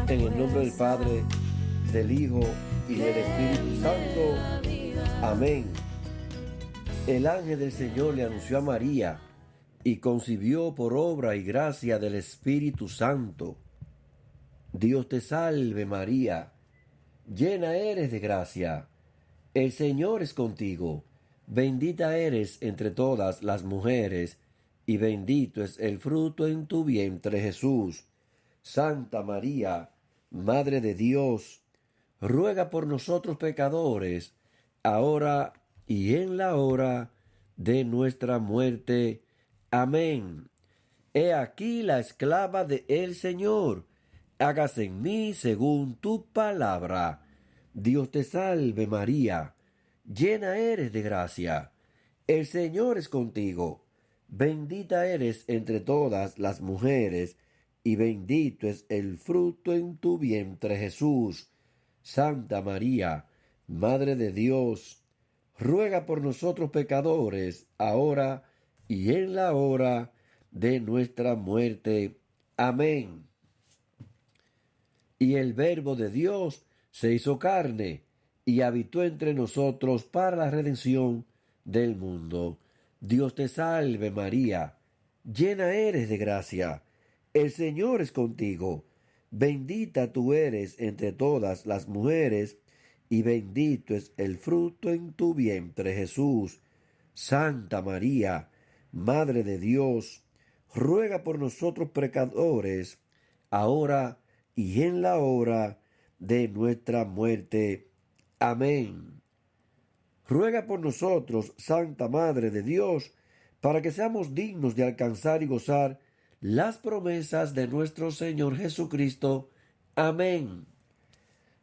En el nombre del Padre, del Hijo y del Espíritu Santo. Amén. El ángel del Señor le anunció a María y concibió por obra y gracia del Espíritu Santo. Dios te salve María, llena eres de gracia. El Señor es contigo. Bendita eres entre todas las mujeres, y bendito es el fruto en tu vientre, Jesús. Santa María, Madre de Dios, ruega por nosotros pecadores, ahora y en la hora de nuestra muerte. Amén. He aquí la esclava de el Señor, hágase en mí según tu palabra. Dios te salve María, llena eres de gracia. El Señor es contigo. Bendita eres entre todas las mujeres, y bendito es el fruto en tu vientre, Jesús. Santa María, Madre de Dios, ruega por nosotros pecadores, ahora y en la hora de nuestra muerte. Amén. Y el Verbo de Dios se hizo carne y habitó entre nosotros para la redención del mundo. Dios te salve María, llena eres de gracia. El Señor es contigo. Bendita tú eres entre todas las mujeres, y bendito es el fruto en tu vientre, Jesús. Santa María, Madre de Dios, ruega por nosotros pecadores, ahora y en la hora de nuestra muerte. Amén. Ruega por nosotros, Santa Madre de Dios, para que seamos dignos de alcanzar y gozar las promesas de nuestro Señor Jesucristo. Amén.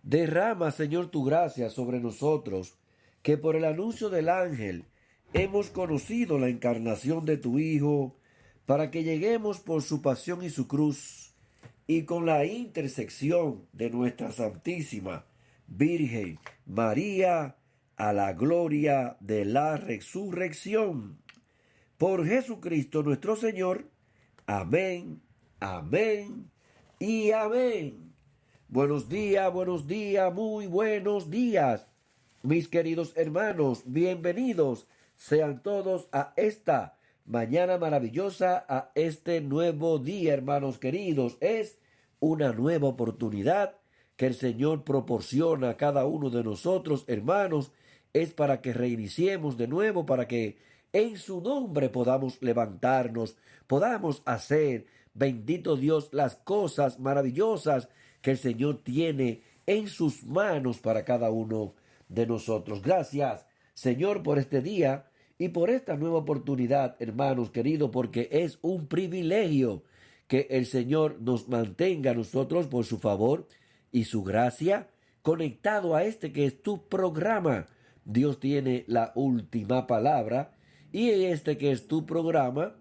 Derrama, Señor, tu gracia sobre nosotros, que por el anuncio del ángel hemos conocido la encarnación de tu Hijo, para que lleguemos por su pasión y su cruz, y con la intersección de nuestra Santísima Virgen María, a la gloria de la resurrección. Por Jesucristo nuestro Señor. Amén, amén y amén. Buenos días, muy buenos días, mis queridos hermanos, bienvenidos sean todos a esta mañana maravillosa, a este nuevo día, hermanos queridos. Es una nueva oportunidad que el Señor proporciona a cada uno de nosotros, hermanos. Es para que reiniciemos de nuevo, para que en su nombre podamos levantarnos, podamos hacer, bendito Dios, las cosas maravillosas que el Señor tiene en sus manos para cada uno de nosotros. Gracias, Señor, por este día y por esta nueva oportunidad, hermanos queridos, porque es un privilegio que el Señor nos mantenga a nosotros por su favor y su gracia conectado a este que es tu programa. Dios tiene la última palabra, y este que es tu programa,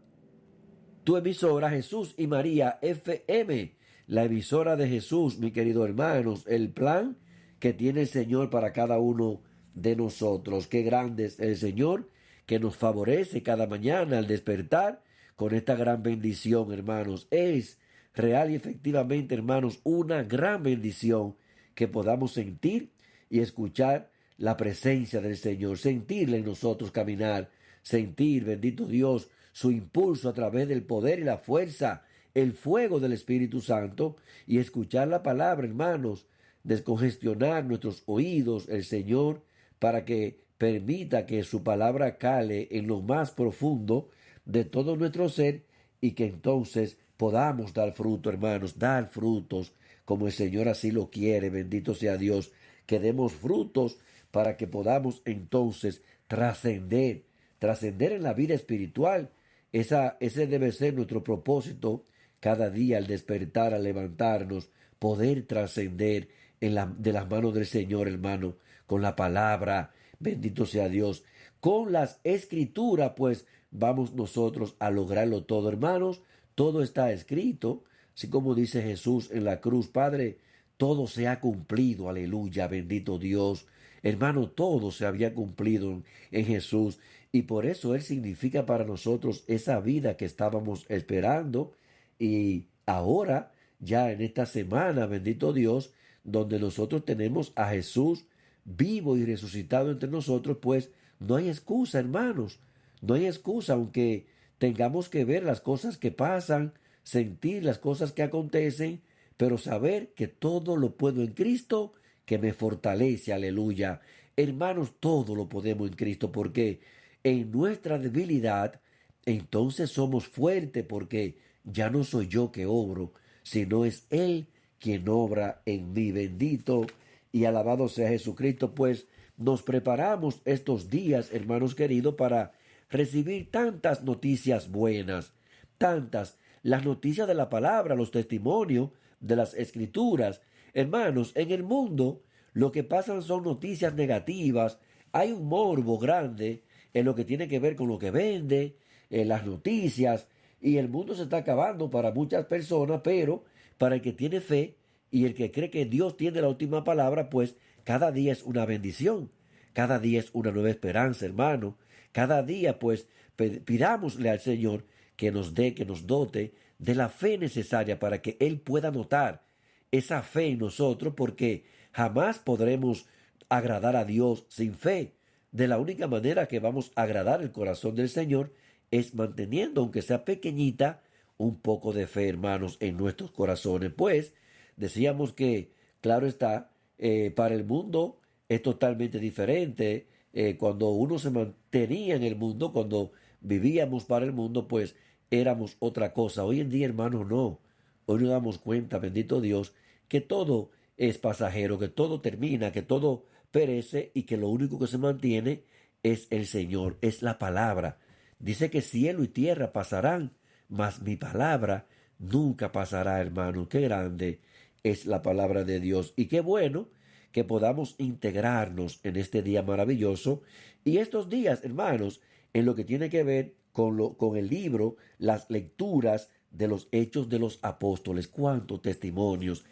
tu emisora Jesús y María FM, la emisora de Jesús, mi querido hermanos, el plan que tiene el Señor para cada uno de nosotros. Qué grande es el Señor, que nos favorece cada mañana al despertar con esta gran bendición, hermanos. Es real y efectivamente, hermanos, una gran bendición que podamos sentir y escuchar la presencia del Señor, sentirle en nosotros caminar, sentir, bendito Dios, su impulso a través del poder y la fuerza, el fuego del Espíritu Santo, y escuchar la palabra, hermanos, descongestionar nuestros oídos, el Señor, para que permita que su palabra cale en lo más profundo de todo nuestro ser, y que entonces podamos dar fruto, hermanos, dar frutos como el Señor así lo quiere. Bendito sea Dios, que demos frutos para que podamos entonces trascender en la vida espiritual. Ese debe ser nuestro propósito cada día al despertar, al levantarnos, poder trascender de las manos del Señor, hermano, con la palabra, bendito sea Dios, con las escrituras, pues vamos nosotros a lograrlo todo, hermanos. Todo está escrito, así como dice Jesús en la cruz. Padre, todo se ha cumplido, aleluya, bendito Dios. Hermano, todo se había cumplido en Jesús, y por eso Él significa para nosotros esa vida que estábamos esperando, y ahora ya en esta semana, bendito Dios, donde nosotros tenemos a Jesús vivo y resucitado entre nosotros, pues no hay excusa, hermanos. No hay excusa, aunque tengamos que ver las cosas que pasan, sentir las cosas que acontecen, pero saber que todo lo puedo en Cristo, que me fortalece, aleluya. Hermanos, todo lo podemos en Cristo, porque en nuestra debilidad, entonces somos fuertes, porque ya no soy yo que obro, sino es Él quien obra en mí. Bendito y alabado sea Jesucristo, pues nos preparamos estos días, hermanos queridos, para recibir tantas noticias buenas, tantas, las noticias de la palabra, los testimonios de las escrituras. Hermanos, en el mundo lo que pasan son noticias negativas, hay un morbo grande en lo que tiene que ver con lo que vende, en las noticias, y el mundo se está acabando para muchas personas, pero para el que tiene fe y el que cree que Dios tiene la última palabra, pues cada día es una bendición, cada día es una nueva esperanza, hermano. Cada día, pues, pidámosle al Señor que nos dé, que nos dote de la fe necesaria para que Él pueda notar esa fe en nosotros, porque jamás podremos agradar a Dios sin fe. De la única manera que vamos a agradar el corazón del Señor es manteniendo, aunque sea pequeñita, un poco de fe, hermanos, en nuestros corazones. Pues decíamos que, claro está, para el mundo es totalmente diferente. Cuando uno se mantenía en el mundo, cuando vivíamos para el mundo, pues éramos otra cosa. Hoy en día, hermanos, no. Hoy nos damos cuenta, bendito Dios, que todo es pasajero, que todo termina, que todo perece y que lo único que se mantiene es el Señor, es la palabra. Dice que cielo y tierra pasarán, mas mi palabra nunca pasará, hermano. Qué grande es la palabra de Dios. Y qué bueno que podamos integrarnos en este día maravilloso y estos días, hermanos, en lo que tiene que ver con el libro, las lecturas de los hechos de los apóstoles. Cuántos testimonios.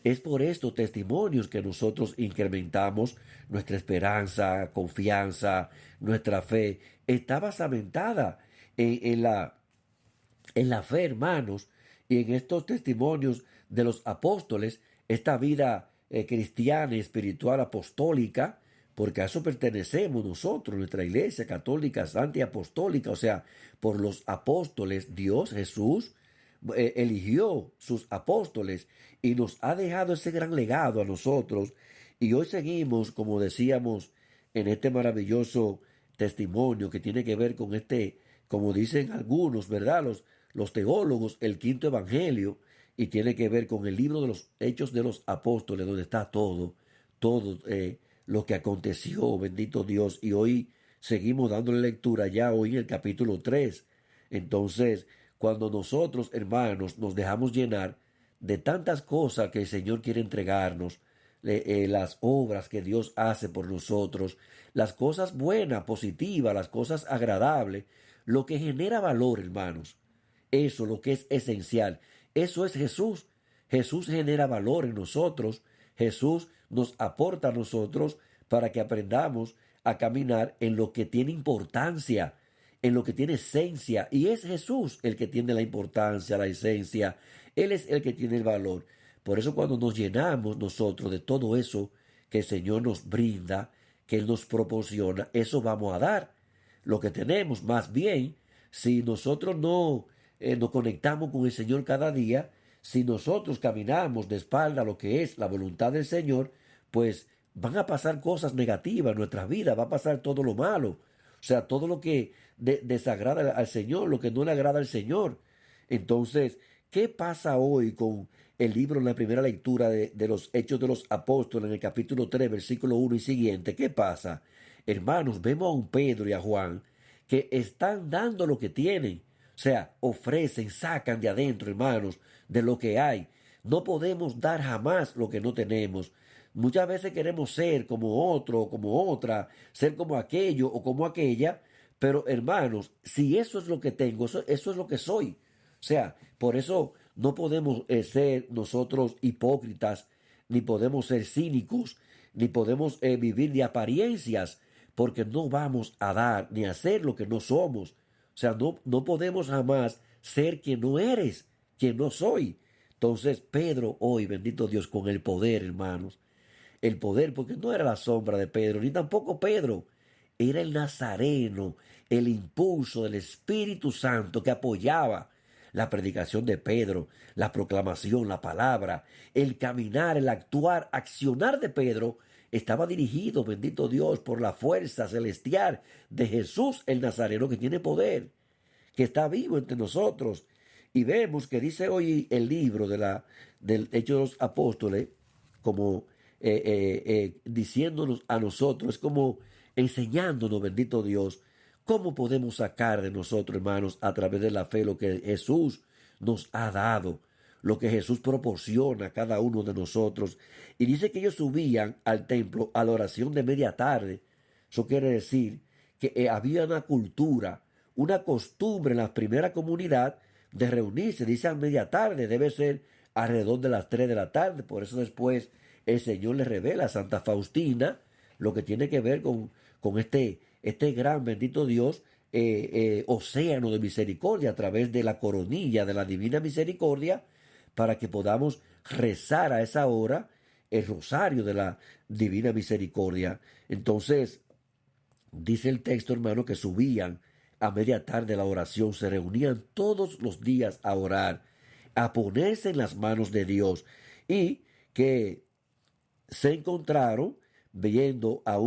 Es por estos testimonios que nosotros incrementamos nuestra esperanza, confianza, nuestra fe. Está basamentada en la fe, hermanos, y en estos testimonios de los apóstoles, esta vida cristiana y espiritual apostólica, porque a eso pertenecemos nosotros, nuestra iglesia católica, santa y apostólica, o sea, por los apóstoles, Dios, Jesús, eligió sus apóstoles y nos ha dejado ese gran legado a nosotros. Y hoy seguimos, como decíamos, en este maravilloso testimonio que tiene que ver con este, como dicen algunos, ¿verdad? Los teólogos, el quinto evangelio, y tiene que ver con el libro de los hechos de los apóstoles, donde está todo lo que aconteció, bendito Dios. Y hoy seguimos dándole lectura ya hoy en el capítulo 3. Entonces, cuando nosotros, hermanos, nos dejamos llenar de tantas cosas que el Señor quiere entregarnos, las obras que Dios hace por nosotros, las cosas buenas, positivas, las cosas agradables, lo que genera valor, hermanos, eso, lo que es esencial, eso es Jesús. Jesús genera valor en nosotros, Jesús nos aporta a nosotros para que aprendamos a caminar en lo que tiene importancia, en lo que tiene esencia, y es Jesús el que tiene la importancia, la esencia, Él es el que tiene el valor. Por eso cuando nos llenamos nosotros de todo eso que el Señor nos brinda, que Él nos proporciona, eso vamos a dar lo que tenemos. Más bien, si nosotros no nos conectamos con el Señor cada día, si nosotros caminamos de espalda a lo que es la voluntad del Señor, pues van a pasar cosas negativas en nuestras vidas, va a pasar todo lo malo, o sea, todo lo que desagrada al Señor, lo que no le agrada al Señor. Entonces, ¿qué pasa hoy con el libro en la primera lectura de los Hechos de los Apóstoles en el capítulo 3, versículo 1 y siguiente? ¿Qué pasa? Hermanos, vemos a un Pedro y a Juan que están dando lo que tienen. O sea, ofrecen, sacan de adentro, hermanos, de lo que hay. No podemos dar jamás lo que no tenemos. Muchas veces queremos ser como otro o como otra, ser como aquello o como aquella, pero hermanos, si eso es lo que tengo, eso es lo que soy. O sea, por eso no podemos ser nosotros hipócritas, ni podemos ser cínicos, ni podemos vivir de apariencias, porque no vamos a dar ni a hacer lo que no somos. O sea, no podemos jamás ser quien no eres, quien no soy. Entonces Pedro hoy, bendito Dios, con el poder, hermanos, el poder, porque no era la sombra de Pedro, ni tampoco Pedro, era el Nazareno, el impulso del Espíritu Santo que apoyaba la predicación de Pedro, la proclamación, la palabra, el caminar, el actuar, accionar de Pedro estaba dirigido, bendito Dios, por la fuerza celestial de Jesús el Nazareno que tiene poder, que está vivo entre nosotros. Y vemos que dice hoy el libro del Hecho de los Apóstoles, como diciéndonos a nosotros, es como enseñándonos, bendito Dios, cómo podemos sacar de nosotros, hermanos, a través de la fe, lo que Jesús nos ha dado, lo que Jesús proporciona a cada uno de nosotros. Y dice que ellos subían al templo a la oración de media tarde. Eso quiere decir que había una cultura, una costumbre en la primera comunidad de reunirse. Dice a media tarde, debe ser alrededor de las 3 de la tarde. Por eso después el Señor le revela a Santa Faustina lo que tiene que ver con este gran bendito Dios, océano de misericordia a través de la coronilla de la divina misericordia, para que podamos rezar a esa hora el rosario de la divina misericordia. Entonces, dice el texto, hermano, que subían a media tarde a la oración, se reunían todos los días a orar, a ponerse en las manos de Dios, y que se encontraron viendo a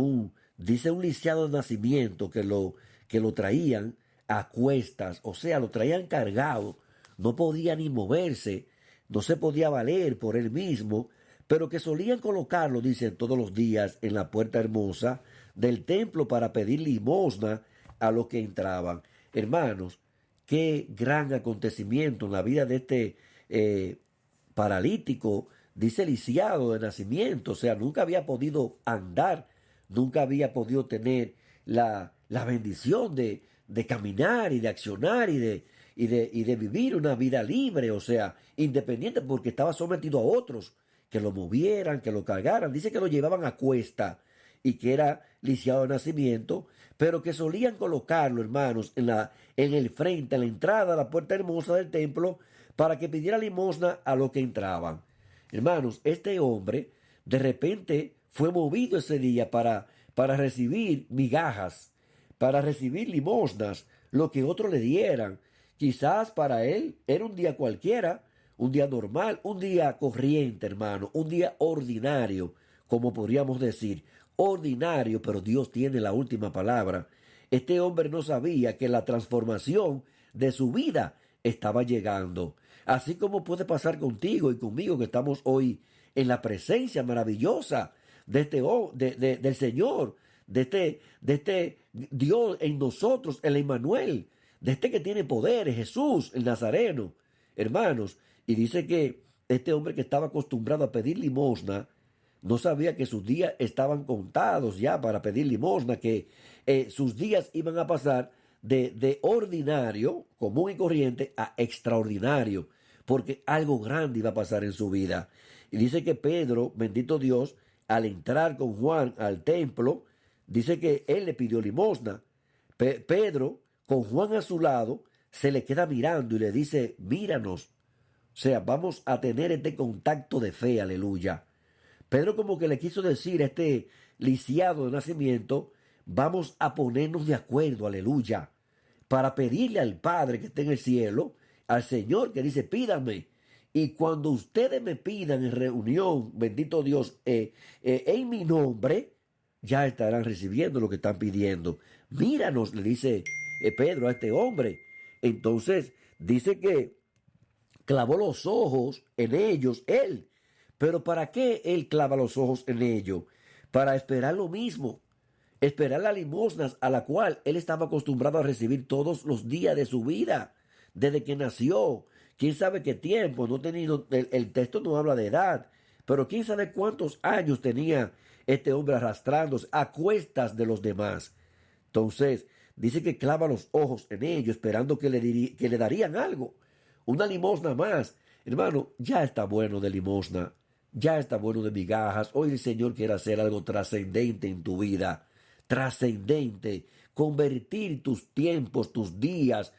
dice un lisiado de nacimiento que lo traían a cuestas, o sea, lo traían cargado, no podía ni moverse, no se podía valer por él mismo, pero que solían colocarlo, dicen, todos los días en la puerta hermosa del templo para pedir limosna a los que entraban. Hermanos, qué gran acontecimiento en la vida de este paralítico, dice lisiado de nacimiento, o sea, nunca había podido andar, nunca había podido tener la bendición de caminar y de accionar y de vivir una vida libre, o sea, independiente, porque estaba sometido a otros que lo movieran, que lo cargaran. Dice que lo llevaban a cuesta y que era lisiado de nacimiento, pero que solían colocarlo, hermanos, en el frente, en la entrada a la puerta hermosa del templo, para que pidiera limosna a los que entraban. Hermanos, este hombre de repente fue movido ese día para recibir migajas, para recibir limosnas, lo que otros le dieran. Quizás para él era un día cualquiera, un día normal, un día corriente, hermano, un día ordinario, como podríamos decir, ordinario, pero Dios tiene la última palabra. Este hombre no sabía que la transformación de su vida estaba llegando. Así como puede pasar contigo y conmigo, que estamos hoy en la presencia maravillosa de del Señor, de este Dios en nosotros, el Emmanuel, de este que tiene poder, Jesús, el Nazareno, hermanos. Y dice que este hombre que estaba acostumbrado a pedir limosna, no sabía que sus días estaban contados ya para pedir limosna, que sus días iban a pasar de ordinario, común y corriente, a extraordinario, porque algo grande iba a pasar en su vida. Y dice que Pedro, bendito Dios, al entrar con Juan al templo, dice que él le pidió limosna. Pedro, con Juan a su lado, se le queda mirando y le dice, míranos. O sea, vamos a tener este contacto de fe, aleluya. Pedro como que le quiso decir a este lisiado de nacimiento, vamos a ponernos de acuerdo, aleluya, para pedirle al Padre que está en el cielo, al Señor que dice, pídanme. Y cuando ustedes me pidan en reunión, bendito Dios, en mi nombre, ya estarán recibiendo lo que están pidiendo. Míranos, le dice Pedro a este hombre. Entonces, dice que clavó los ojos en ellos, él. Pero ¿para qué él clava los ojos en ellos? Para esperar lo mismo. Esperar las limosnas a la cual él estaba acostumbrado a recibir todos los días de su vida, desde que nació. Quién sabe qué tiempo, no tenido, el texto no habla de edad, pero quién sabe cuántos años tenía este hombre arrastrándose a cuestas de los demás. Entonces, dice que clava los ojos en ellos, esperando que le darían algo, una limosna más. Hermano, ya está bueno de limosna, ya está bueno de migajas. Hoy el Señor quiere hacer algo trascendente en tu vida, trascendente, convertir tus tiempos, tus días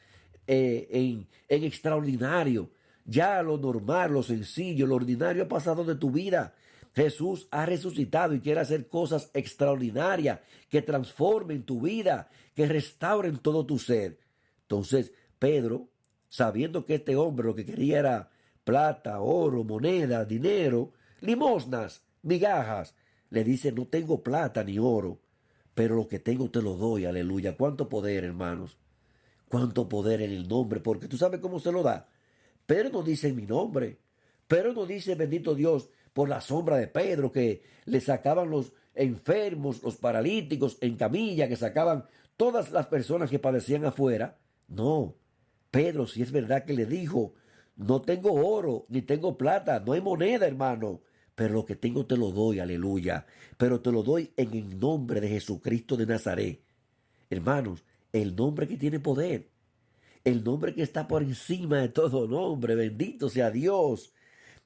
en extraordinario. Ya lo normal, lo sencillo, lo ordinario ha pasado de tu vida. Jesús ha resucitado y quiere hacer cosas extraordinarias que transformen tu vida, que restauren todo tu ser. Entonces, Pedro, sabiendo que este hombre lo que quería era plata, oro, moneda, dinero, limosnas, migajas, le dice, no tengo plata ni oro, pero lo que tengo te lo doy, aleluya. Cuánto poder, hermanos, cuánto poder en el nombre, porque tú sabes cómo se lo da. Pedro no dice en mi nombre, Pedro no dice, bendito Dios, por la sombra de Pedro, que le sacaban los enfermos, los paralíticos en camilla, que sacaban todas las personas que padecían afuera. No, Pedro, si es verdad que le dijo, no tengo oro, ni tengo plata, no hay moneda, hermano, pero lo que tengo te lo doy, aleluya. Pero te lo doy en el nombre de Jesucristo de Nazaret. Hermanos, el nombre que tiene poder, el nombre que está por encima de todo nombre, bendito sea Dios.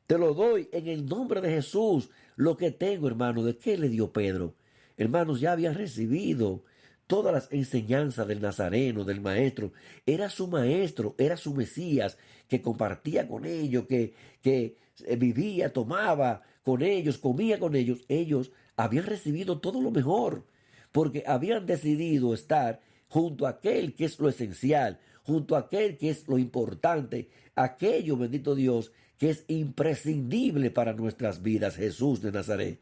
Te lo doy en el nombre de Jesús. Lo que tengo, hermano, ¿de qué le dio Pedro? Hermanos, ya habían recibido todas las enseñanzas del Nazareno, del Maestro. Era su Maestro, era su Mesías, que compartía con ellos, que vivía, tomaba con ellos, comía con ellos. Ellos habían recibido todo lo mejor, porque habían decidido estar junto a aquel que es lo esencial, junto a aquel que es lo importante, aquello, bendito Dios, que es imprescindible para nuestras vidas, Jesús de Nazaret.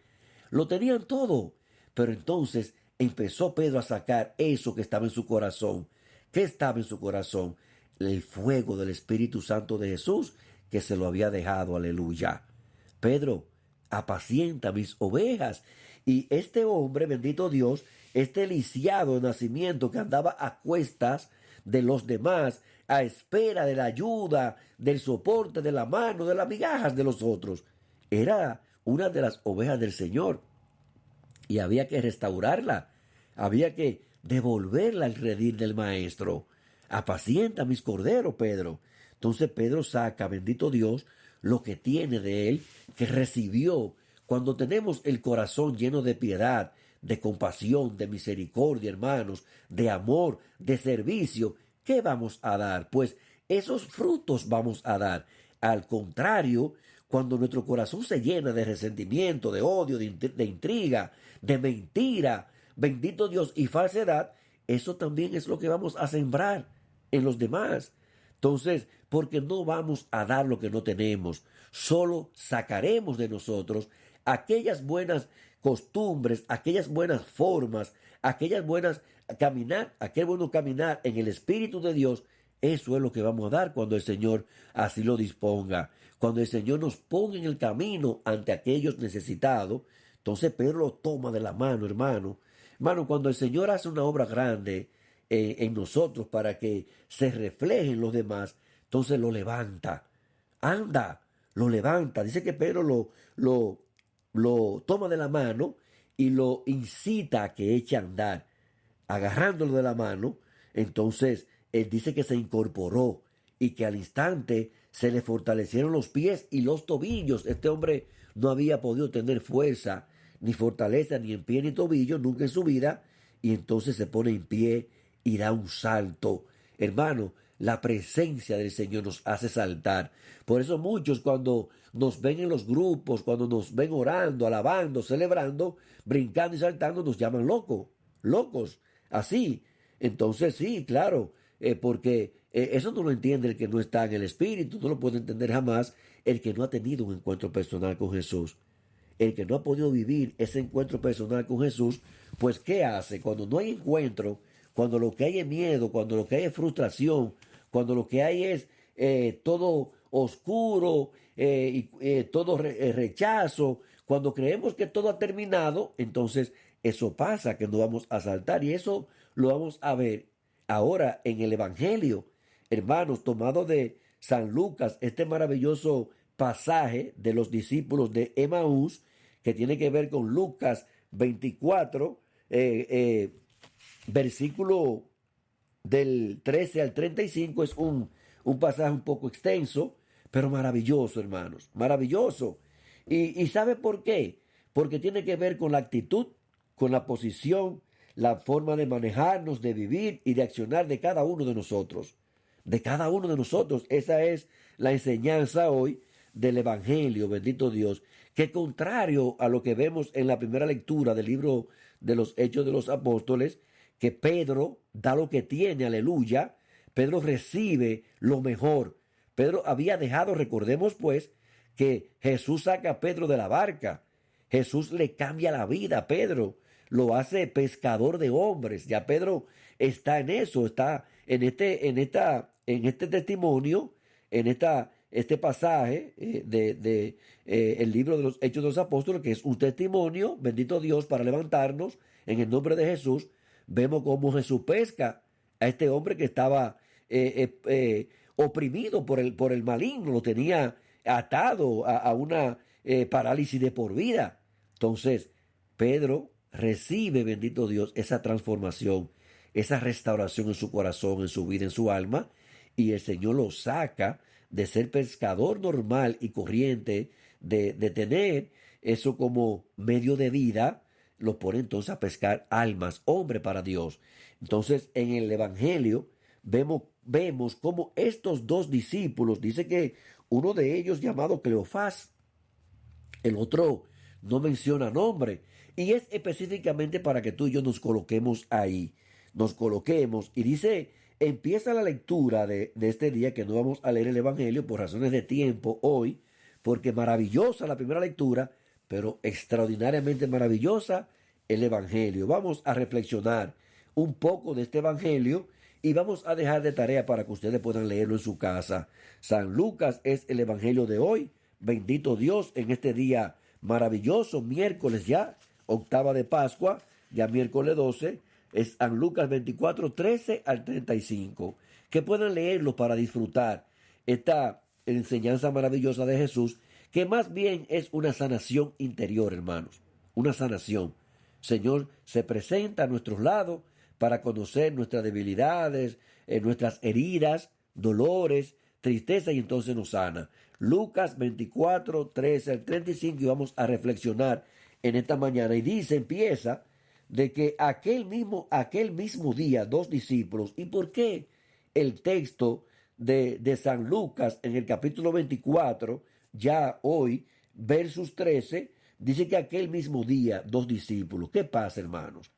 Lo tenían todo, pero entonces empezó Pedro a sacar eso que estaba en su corazón. ¿Qué estaba en su corazón? El fuego del Espíritu Santo de Jesús que se lo había dejado, aleluya. Pedro, apacienta mis ovejas. Y este hombre, bendito Dios, este lisiado de nacimiento que andaba a cuestas de los demás, a espera de la ayuda, del soporte, de la mano, de las migajas de los otros, era una de las ovejas del Señor. Y había que restaurarla, había que devolverla al redil del maestro. Apacienta mis corderos, Pedro. Entonces Pedro saca, bendito Dios, lo que tiene de él, que recibió. Cuando tenemos el corazón lleno de piedad, de compasión, de misericordia, hermanos, de amor, de servicio, ¿qué vamos a dar? Pues esos frutos vamos a dar. Al contrario, cuando nuestro corazón se llena de resentimiento, de odio, de intriga, de mentira, bendito Dios, y falsedad, eso también es lo que vamos a sembrar en los demás. Entonces, porque no vamos a dar lo que no tenemos, solo sacaremos de nosotros aquellas buenas costumbres, aquellas buenas formas, aquellas buenas caminar, aquel bueno caminar en el Espíritu de Dios. Eso es lo que vamos a dar cuando el Señor así lo disponga. Cuando el Señor nos ponga en el camino ante aquellos necesitados, entonces Pedro lo toma de la mano, hermano. Hermano, cuando el Señor hace una obra grande en nosotros para que se refleje en los demás, entonces lo levanta. Anda, lo levanta. Dice que Pedro lo toma de la mano y lo incita a que eche a andar. Agarrándolo de la mano, entonces él dice que se incorporó y que al instante se le fortalecieron los pies y los tobillos. Este hombre no había podido tener fuerza, ni fortaleza, ni en pie ni tobillo, nunca en su vida, y entonces se pone en pie y da un salto. Hermano, la presencia del Señor nos hace saltar. Por eso muchos cuando nos ven en los grupos, cuando nos ven orando, alabando, celebrando, brincando y saltando, nos llaman locos, así. Entonces sí, claro, porque eso no lo entiende el que no está en el Espíritu, no lo puede entender jamás el que no ha tenido un encuentro personal con Jesús. El que no ha podido vivir ese encuentro personal con Jesús, pues ¿qué hace? Cuando no hay encuentro, cuando lo que hay es miedo, cuando lo que hay es frustración, cuando lo que hay es todo oscuro y todo rechazo, cuando creemos que todo ha terminado, entonces eso pasa, que no vamos a saltar, y eso lo vamos a ver ahora en el Evangelio, hermanos, tomado de San Lucas, este maravilloso pasaje de los discípulos de Emaús, que tiene que ver con Lucas 24, versículo del 13 al 35. Es un pasaje un poco extenso, pero maravilloso, hermanos, maravilloso. ¿Y sabe por qué? Porque tiene que ver con la actitud, con la posición, la forma de manejarnos, de vivir y de accionar de cada uno de nosotros. De cada uno de nosotros. Esa es la enseñanza hoy del Evangelio, bendito Dios, que contrario a lo que vemos en la primera lectura del libro de los Hechos de los Apóstoles, que Pedro da lo que tiene, aleluya, Pedro recibe lo mejor. Pedro había dejado, recordemos pues, que Jesús saca a Pedro de la barca. Jesús le cambia la vida a Pedro, lo hace pescador de hombres. Ya Pedro está en eso, está en este testimonio, este pasaje el libro de los Hechos de los Apóstoles, que es un testimonio, bendito Dios, para levantarnos en el nombre de Jesús. Vemos cómo Jesús pesca a este hombre que estaba oprimido por el maligno, lo tenía atado a una parálisis de por vida. Entonces, Pedro recibe, bendito Dios, esa transformación, esa restauración en su corazón, en su vida, en su alma, y el Señor lo saca de ser pescador normal y corriente, de tener eso como medio de vida, lo pone entonces a pescar almas, hombre para Dios. Entonces, en el Evangelio vemos cómo estos dos discípulos, dice que uno de ellos llamado Cleofás, el otro no menciona nombre, y es específicamente para que tú y yo nos coloquemos ahí, nos coloquemos, y dice, empieza la lectura de este día, que no vamos a leer el Evangelio por razones de tiempo hoy, porque maravillosa la primera lectura, pero extraordinariamente maravillosa el Evangelio. Vamos a reflexionar un poco de este Evangelio y vamos a dejar de tarea para que ustedes puedan leerlo en su casa. San Lucas es el Evangelio de hoy. Bendito Dios, en este día maravilloso, miércoles ya, octava de Pascua, ya miércoles 12, es San Lucas 24, 13 al 35. Que puedan leerlo para disfrutar esta enseñanza maravillosa de Jesús, que más bien es una sanación interior, hermanos, una sanación. Señor se presenta a nuestros lados para conocer nuestras debilidades, nuestras heridas, dolores, tristeza, y entonces nos sana. Lucas 24, 13 al 35, y vamos a reflexionar en esta mañana. Y dice, empieza, de que aquel mismo día, dos discípulos. ¿Y por qué el texto de San Lucas en el capítulo 24, ya hoy, versus 13, dice que aquel mismo día, dos discípulos? ¿Qué pasa, hermanos?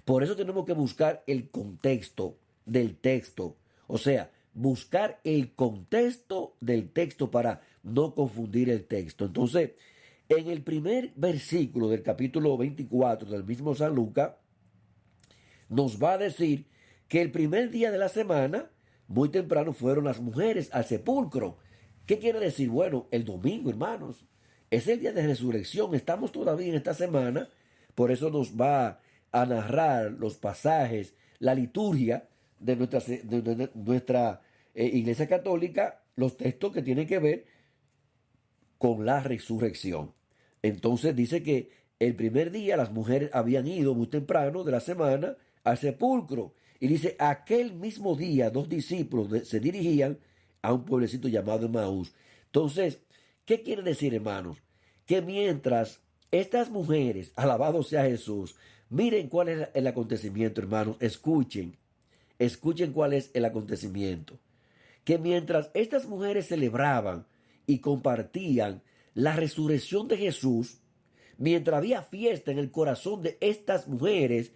Por eso tenemos que buscar el contexto del texto. O sea, buscar el contexto del texto para no confundir el texto. Entonces, en el primer versículo del capítulo 24 del mismo San Lucas, nos va a decir que el primer día de la semana, muy temprano, fueron las mujeres al sepulcro. ¿Qué quiere decir? Bueno, el domingo, hermanos, es el día de resurrección. Estamos todavía en esta semana, por eso nos va a narrar los pasajes, la liturgia de nuestra Iglesia Católica, los textos que tienen que ver con la resurrección. Entonces dice que el primer día las mujeres habían ido muy temprano de la semana al sepulcro. Y dice, aquel mismo día dos discípulos se dirigían a un pueblecito llamado Emaús. Entonces, ¿qué quiere decir, hermanos? Que mientras estas mujeres, alabado sea Jesús, miren cuál es el acontecimiento, hermanos, escuchen cuál es el acontecimiento. Que mientras estas mujeres celebraban y compartían la resurrección de Jesús, mientras había fiesta en el corazón de estas mujeres,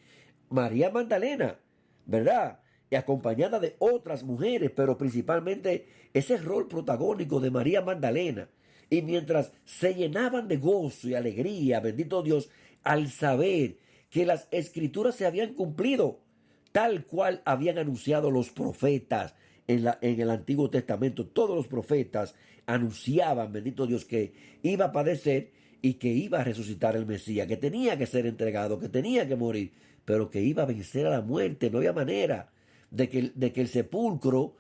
María Magdalena, ¿verdad? Y acompañada de otras mujeres, pero principalmente ese rol protagónico de María Magdalena. Y mientras se llenaban de gozo y alegría, bendito Dios, al saber que las escrituras se habían cumplido, tal cual habían anunciado los profetas en el Antiguo Testamento. Todos los profetas anunciaban, bendito Dios, que iba a padecer y que iba a resucitar el Mesías, que tenía que ser entregado, que tenía que morir, pero que iba a vencer a la muerte. No había manera de que el sepulcro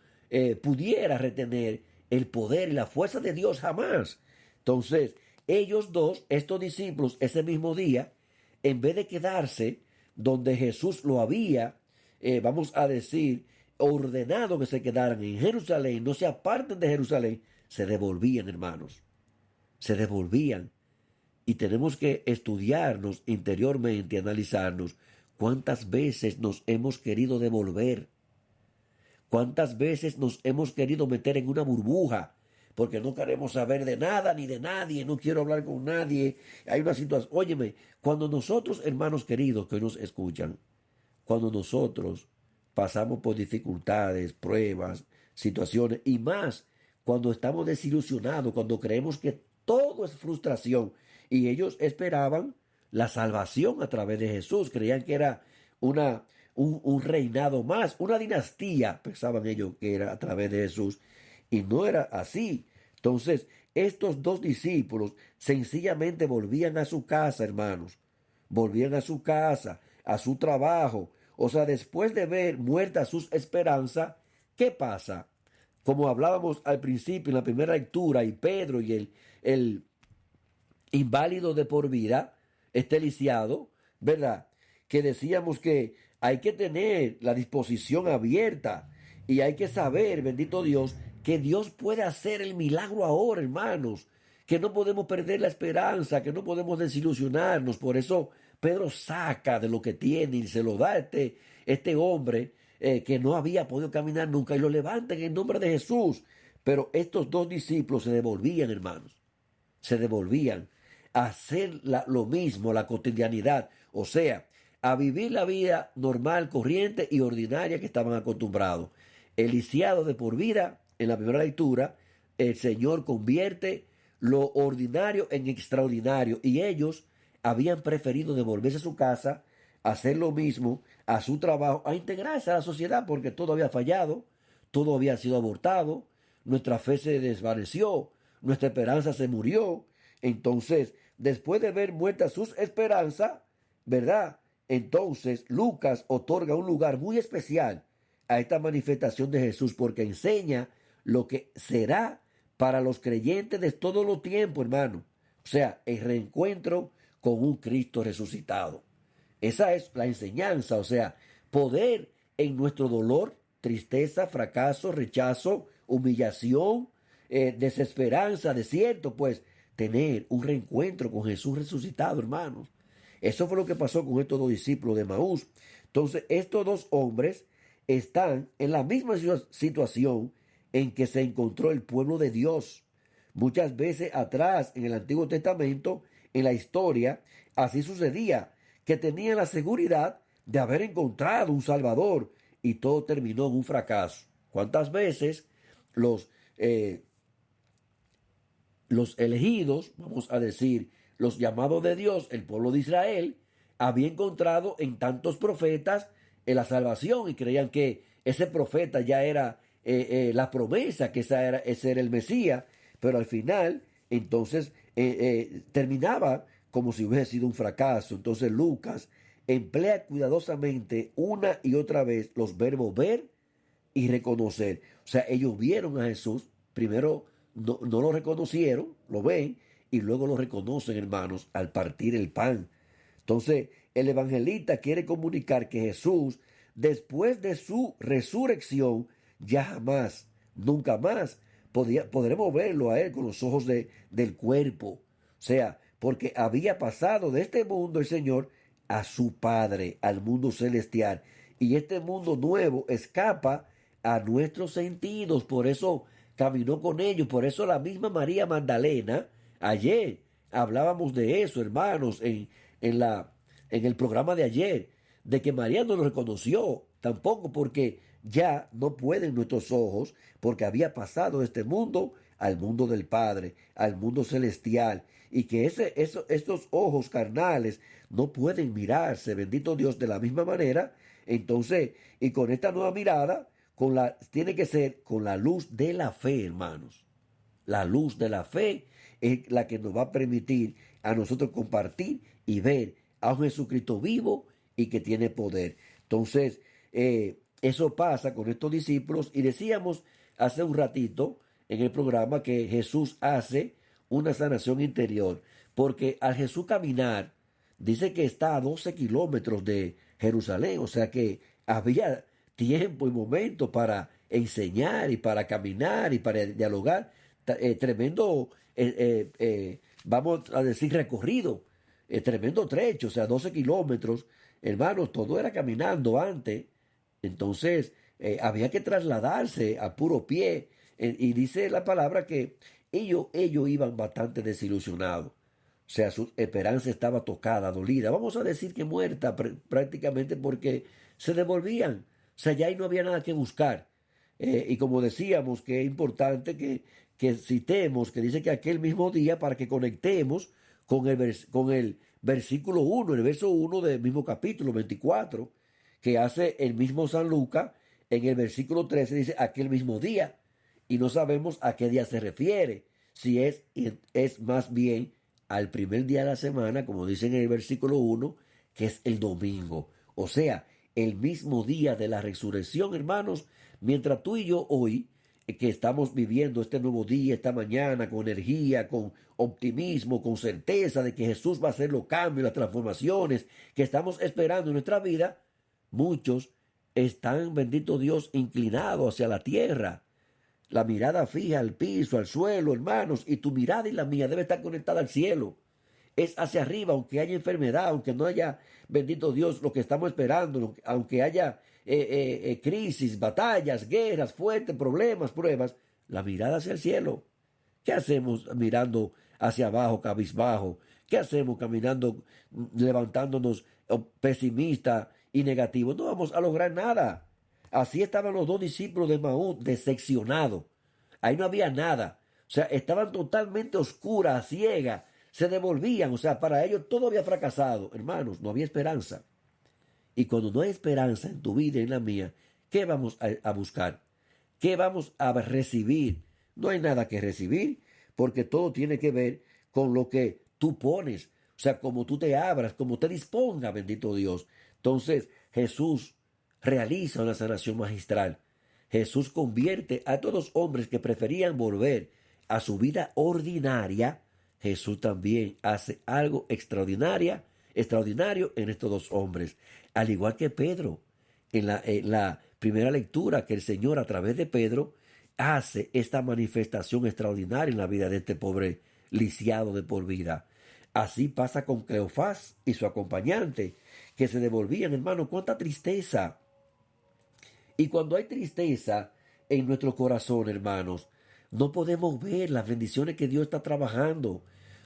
pudiera retener el poder y la fuerza de Dios, jamás. Entonces, ellos dos, estos discípulos, ese mismo día, en vez de quedarse donde Jesús lo había, vamos a decir, ordenado que se quedaran en Jerusalén, no se aparten de Jerusalén, se devolvían, hermanos, se devolvían. Y tenemos que estudiarnos interiormente, analizarnos cuántas veces nos hemos querido devolver, cuántas veces nos hemos querido meter en una burbuja porque no queremos saber de nada ni de nadie, no quiero hablar con nadie. Hay una situación, óyeme, cuando nosotros, hermanos queridos que nos escuchan, cuando nosotros pasamos por dificultades, pruebas, situaciones y más cuando estamos desilusionados, cuando creemos que todo es frustración y ellos esperaban la salvación a través de Jesús, creían que era un reinado más, una dinastía, pensaban ellos que era a través de Jesús y no era así. Entonces, estos dos discípulos sencillamente volvían a su casa, hermanos, volvían a su casa, a su trabajo. O sea, después de ver muertas sus esperanzas, ¿qué pasa? Como hablábamos al principio en la primera lectura, y Pedro y el inválido de por vida, este lisiado, ¿verdad? Que decíamos que hay que tener la disposición abierta y hay que saber, bendito Dios, que Dios puede hacer el milagro ahora, hermanos, que no podemos perder la esperanza, que no podemos desilusionarnos. Por eso Pedro saca de lo que tiene y se lo da a este hombre que no había podido caminar nunca y lo levanta en el nombre de Jesús. Pero estos dos discípulos se devolvían, hermanos, se devolvían a hacer lo mismo, la cotidianidad, o sea, a vivir la vida normal, corriente y ordinaria que estaban acostumbrados. El lisiado de por vida, en la primera lectura, el Señor convierte lo ordinario en extraordinario y ellos habían preferido devolverse a su casa, hacer lo mismo, a su trabajo, a integrarse a la sociedad porque todo había fallado, todo había sido abortado, nuestra fe se desvaneció, nuestra esperanza se murió. Entonces, después de ver muertas sus esperanzas, ¿verdad? Entonces, Lucas otorga un lugar muy especial a esta manifestación de Jesús porque enseña lo que será para los creyentes de todos los tiempos, hermano. O sea, el reencuentro con un Cristo resucitado. Esa es la enseñanza, o sea, poder en nuestro dolor, tristeza, fracaso, rechazo, humillación, desesperanza, desierto, pues tener un reencuentro con Jesús resucitado, hermanos. Eso fue lo que pasó con estos dos discípulos de Maús. Entonces, estos dos hombres están en la misma situación en que se encontró el pueblo de Dios. Muchas veces atrás, en el Antiguo Testamento, en la historia, así sucedía, que tenían la seguridad de haber encontrado un Salvador y todo terminó en un fracaso. ¿Cuántas veces los elegidos, vamos a decir, los llamados de Dios, el pueblo de Israel, había encontrado en tantos profetas la salvación y creían que ese profeta ya era la promesa, que ese era el Mesías, pero al final, entonces, terminaba como si hubiese sido un fracaso. Entonces Lucas emplea cuidadosamente una y otra vez los verbos ver y reconocer. O sea, ellos vieron a Jesús, primero no lo reconocieron, lo ven, y luego lo reconocen, hermanos, al partir el pan. Entonces, el evangelista quiere comunicar que Jesús, después de su resurrección, ya jamás, nunca más, podremos verlo a él con los ojos del cuerpo. O sea, porque había pasado de este mundo el Señor a su Padre, al mundo celestial. Y este mundo nuevo escapa a nuestros sentidos. Por eso caminó con ellos. Por eso la misma María Magdalena, ayer hablábamos de eso, hermanos, en el programa de ayer, de que María no lo reconoció tampoco porque ya no pueden nuestros ojos, porque había pasado de este mundo al mundo del Padre, al mundo celestial, y que estos ojos carnales no pueden mirarse, bendito Dios, de la misma manera. Entonces, y con esta nueva mirada, tiene que ser con la luz de la fe, hermanos. La luz de la fe es la que nos va a permitir a nosotros compartir y ver a un Jesucristo vivo y que tiene poder. Entonces, eso pasa con estos discípulos y decíamos hace un ratito en el programa que Jesús hace una sanación interior, porque al Jesús caminar, dice que está a 12 kilómetros de Jerusalén, o sea que había tiempo y momento para enseñar y para caminar y para dialogar. Tremendo, vamos a decir, recorrido, tremendo trecho, o sea, 12 kilómetros, hermanos, todo era caminando antes. Entonces, había que trasladarse a puro pie Y dice la palabra que ellos iban bastante desilusionados. O sea, su esperanza estaba tocada, dolida. Vamos a decir que muerta prácticamente porque se devolvían. O sea, ya ahí no había nada que buscar. Y como decíamos, que es importante que citemos, que dice que aquel mismo día, para que conectemos con el versículo 1, el verso 1 del mismo capítulo 24, que hace el mismo San Lucas, en el versículo 13 dice aquel mismo día, y no sabemos a qué día se refiere, si es más bien al primer día de la semana, como dice en el versículo 1, que es el domingo. O sea, el mismo día de la resurrección, hermanos, mientras tú y yo hoy, que estamos viviendo este nuevo día, esta mañana, con energía, con optimismo, con certeza de que Jesús va a hacer los cambios, las transformaciones que estamos esperando en nuestra vida, muchos están, bendito Dios, inclinados hacia la tierra, la mirada fija al piso, al suelo, hermanos, y tu mirada y la mía debe estar conectada al cielo. Es hacia arriba, aunque haya enfermedad, aunque no haya, bendito Dios, lo que estamos esperando, aunque haya crisis, batallas, guerras, fuertes, problemas, pruebas, la mirada hacia el cielo. ¿Qué hacemos mirando hacia abajo, cabizbajo? ¿Qué hacemos caminando, levantándonos pesimista y negativo? No vamos a lograr nada. Así estaban los dos discípulos de Maús, decepcionados. Ahí no había nada. O sea, estaban totalmente oscuras, ciegas. Se devolvían. O sea, para ellos todo había fracasado. Hermanos, no había esperanza. Y cuando no hay esperanza en tu vida y en la mía, ¿qué vamos a buscar? ¿Qué vamos a recibir? No hay nada que recibir, porque todo tiene que ver con lo que tú pones. O sea, como tú te abras, como te disponga, bendito Dios. Entonces, Jesús realiza una sanación magistral. Jesús convierte a todos los hombres que preferían volver a su vida ordinaria. Jesús también hace algo extraordinario en estos dos hombres. Al igual que Pedro, en la primera lectura, que el Señor a través de Pedro hace esta manifestación extraordinaria en la vida de este pobre lisiado de por vida. Así pasa con Cleofás y su acompañante, que se devolvían, hermano. Cuánta tristeza. Y cuando hay tristeza en nuestro corazón, hermanos, no podemos ver las bendiciones que Dios está trabajando.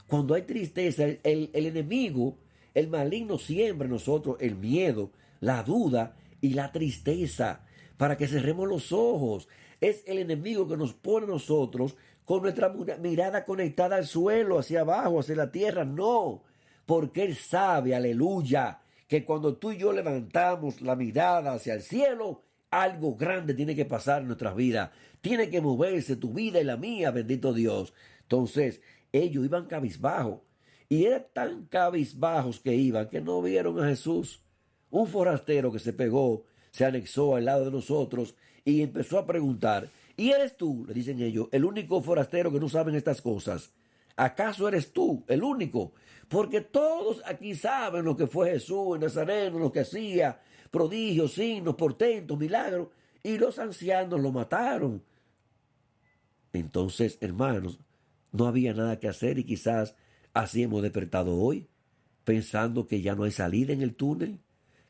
Cuando hay tristeza, el enemigo, el maligno, siembra en nosotros el miedo, la duda y la tristeza para que cerremos los ojos. Es el enemigo que nos pone a nosotros con nuestra mirada conectada al suelo, hacia abajo, hacia la tierra. No, porque Él sabe, aleluya, que cuando tú y yo levantamos la mirada hacia el cielo, algo grande tiene que pasar en nuestras vidas. Tiene que moverse tu vida y la mía, bendito Dios. Entonces, ellos iban cabizbajos. Y eran tan cabizbajos que iban que no vieron a Jesús. Un forastero que se pegó, se anexó al lado de nosotros y empezó a preguntar: ¿y eres tú? Le dicen ellos, el único forastero que no saben estas cosas. ¿Acaso eres tú el único? Porque todos aquí saben lo que fue Jesús en Nazaret, lo que hacía, prodigios, signos, portentos, milagros, y los ancianos lo mataron. Entonces, hermanos, no había nada que hacer y quizás así hemos despertado hoy, pensando que ya no hay salida en el túnel,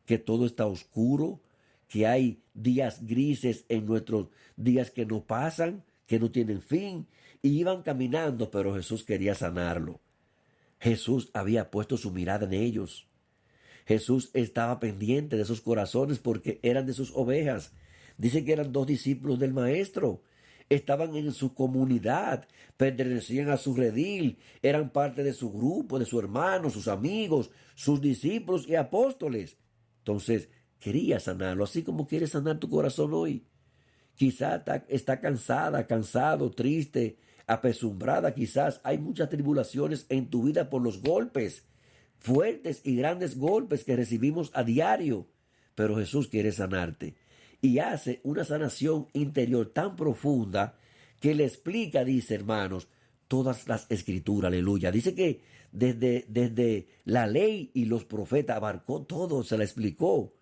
que todo está oscuro, que hay días grises en nuestros días que no pasan, que no tienen fin, y iban caminando, pero Jesús quería sanarlo. Jesús había puesto su mirada en ellos. Jesús estaba pendiente de esos corazones porque eran de sus ovejas. Dice que eran dos discípulos del Maestro. Estaban en su comunidad, pertenecían a su redil, eran parte de su grupo, de su hermano, sus amigos, sus discípulos y apóstoles. Entonces, quería sanarlo, así como quiere sanar tu corazón hoy. Quizá está cansada, cansado, triste, apesumbrada. Quizás hay muchas tribulaciones en tu vida por los golpes, fuertes y grandes golpes que recibimos a diario. Pero Jesús quiere sanarte y hace una sanación interior tan profunda que le explica, dice, hermanos, todas las escrituras, aleluya. Dice que desde la ley y los profetas abarcó todo, se la explicó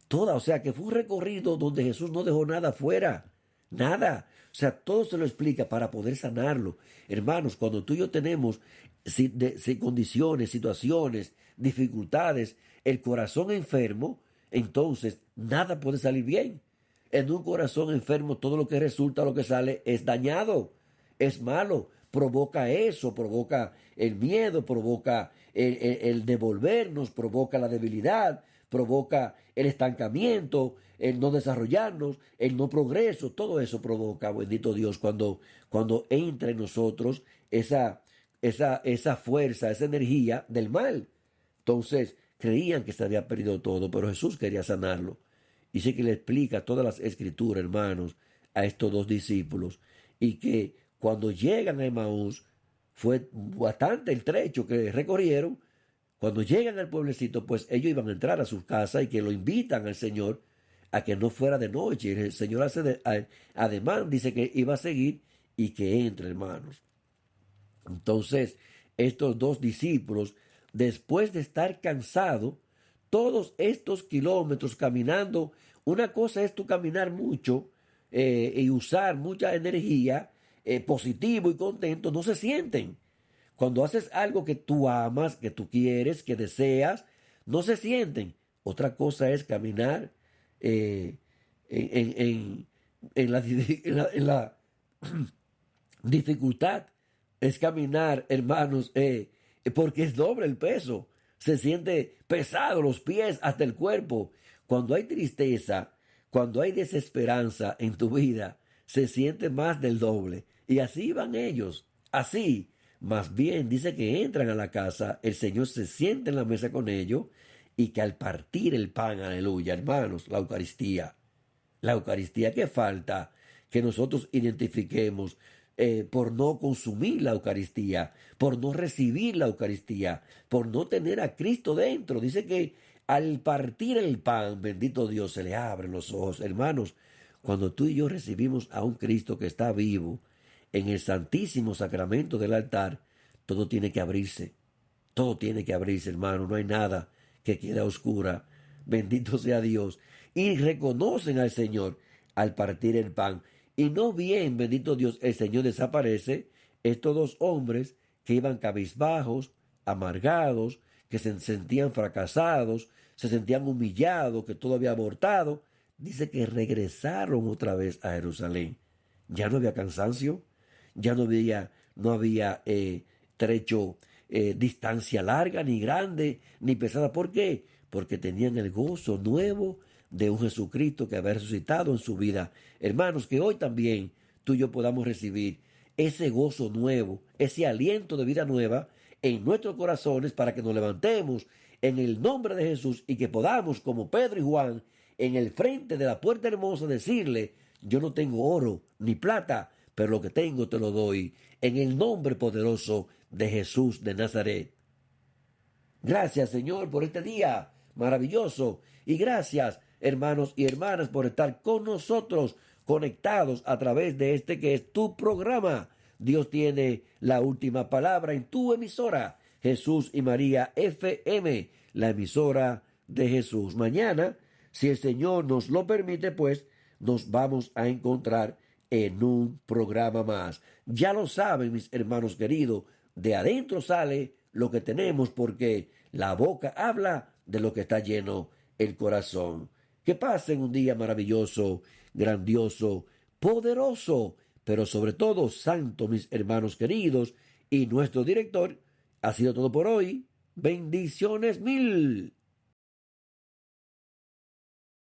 toda. O sea, que fue un recorrido donde Jesús no dejó nada fuera, nada. O sea, todo se lo explica para poder sanarlo. Hermanos, cuando tú y yo tenemos condiciones, situaciones, dificultades, el corazón enfermo, entonces nada puede salir bien. En un corazón enfermo todo lo que resulta, lo que sale es dañado, es malo, provoca eso, provoca el miedo, provoca el devolvernos, provoca la debilidad, provoca el estancamiento, el no desarrollarnos, el no progreso, todo eso provoca, bendito Dios, cuando entra en nosotros esa fuerza, esa energía del mal. Entonces creían que se había perdido todo, pero Jesús quería sanarlo. Y sí que le explica todas las escrituras, hermanos, a estos dos discípulos. Y que cuando llegan a Emaús, fue bastante el trecho que recorrieron. Cuando llegan al pueblecito, pues ellos iban a entrar a su casa y que lo invitan al Señor a que no fuera de noche. El Señor hace ademán, dice que iba a seguir y que entre, hermanos. Entonces, estos dos discípulos, después de estar cansados, todos estos kilómetros caminando, una cosa es tú caminar mucho y usar mucha energía, positivo y contento, no se sienten. Cuando haces algo que tú amas, que tú quieres, que deseas, no se sienten. Otra cosa es caminar eh, en la dificultad. Es caminar, hermanos, porque es doble el peso. Se siente pesado los pies hasta el cuerpo. Cuando hay tristeza, cuando hay desesperanza en tu vida, se siente más del doble. Y así van ellos, así. Más bien dice que entran a la casa, el Señor se siente en la mesa con ellos y que al partir el pan, aleluya, hermanos, la Eucaristía, ¿qué falta? Que nosotros identifiquemos por no consumir la Eucaristía, por no recibir la Eucaristía, por no tener a Cristo dentro. Dice que al partir el pan, bendito Dios, se le abren los ojos. Hermanos, cuando tú y yo recibimos a un Cristo que está vivo en el santísimo sacramento del altar, todo tiene que abrirse. Todo tiene que abrirse, hermano. No hay nada que quede a oscura. Bendito sea Dios. Y reconocen al Señor al partir el pan. Y no bien, bendito Dios, el Señor desaparece. Estos dos hombres que iban cabizbajos, amargados, que se sentían fracasados, se sentían humillados, que todo había abortado, dice que regresaron otra vez a Jerusalén. Ya no había cansancio, ya no había trecho, distancia larga, ni grande, ni pesada. ¿Por qué? Porque tenían el gozo nuevo de un Jesucristo que había resucitado en su vida. Hermanos, que hoy también tú y yo podamos recibir ese gozo nuevo, ese aliento de vida nueva en nuestros corazones para que nos levantemos en el nombre de Jesús y que podamos, como Pedro y Juan, en el frente de la puerta hermosa decirle: yo no tengo oro ni plata, pero lo que tengo te lo doy en el nombre poderoso de Jesús de Nazaret. Gracias, Señor, por este día maravilloso. Y gracias, hermanos y hermanas, por estar con nosotros, conectados a través de este que es tu programa. Dios tiene la última palabra en tu emisora, Jesús y María FM, la emisora de Jesús. Mañana, si el Señor nos lo permite, pues nos vamos a encontrar en un programa más. Ya lo saben, mis hermanos queridos, de adentro sale lo que tenemos, porque la boca habla de lo que está lleno el corazón. Que pasen un día maravilloso, grandioso, poderoso, pero sobre todo santo, mis hermanos queridos. Y nuestro director, ha sido todo por hoy. Bendiciones mil.